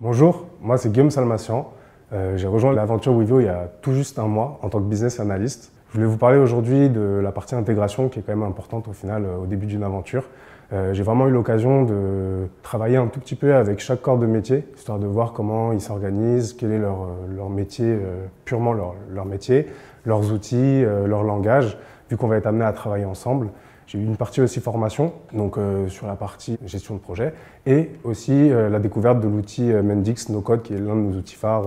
Bonjour, moi c'est Guillaume Salmassian. J'ai rejoint l'aventure Wivio il y a tout juste un mois en tant que business analyst. Je voulais vous parler aujourd'hui de la partie intégration qui est quand même importante au final au début d'une aventure. J'ai vraiment eu l'occasion de travailler un tout petit peu avec chaque corps de métier, histoire de voir comment ils s'organisent, quel est leur métier, purement leur métier, leurs outils, leur langage, vu qu'on va être amené à travailler ensemble. J'ai eu une partie aussi formation, donc sur la partie gestion de projet, et aussi la découverte de l'outil Mendix No Code, qui est l'un de nos outils phares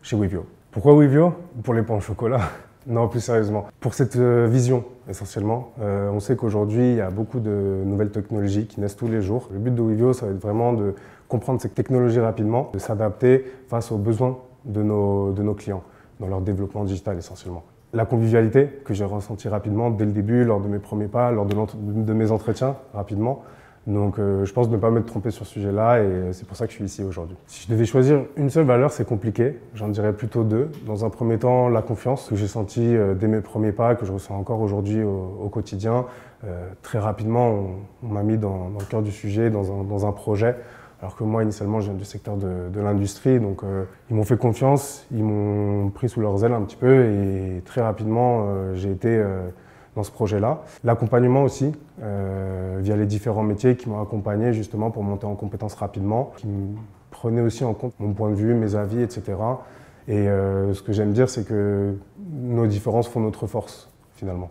chez Wivio. Pourquoi Wivio? Pour les pains au chocolat? Non, plus sérieusement. Pour cette vision, essentiellement. On sait qu'aujourd'hui, il y a beaucoup de nouvelles technologies qui naissent tous les jours. Le but de Wivio, ça va être vraiment de comprendre ces technologies rapidement, de s'adapter face aux besoins de nos clients, dans leur développement digital essentiellement. La convivialité que j'ai ressentie rapidement dès le début, lors de mes premiers pas, lors de mes entretiens, rapidement. Donc je pense ne pas m'être trompé sur ce sujet-là et c'est pour ça que je suis ici aujourd'hui. Si je devais choisir une seule valeur, c'est compliqué. J'en dirais plutôt deux. Dans un premier temps, la confiance que j'ai sentie dès mes premiers pas, que je ressens encore aujourd'hui au quotidien. Très rapidement, on m'a mis dans le cœur du sujet, dans un projet. Alors que moi, initialement, je viens du secteur de l'industrie, donc ils m'ont fait confiance, ils m'ont pris sous leurs ailes un petit peu et très rapidement, j'ai été dans ce projet-là. L'accompagnement aussi, via les différents métiers qui m'ont accompagné justement pour monter en compétences rapidement, qui prenaient aussi en compte mon point de vue, mes avis, etc. Et ce que j'aime dire, c'est que nos différences font notre force, finalement.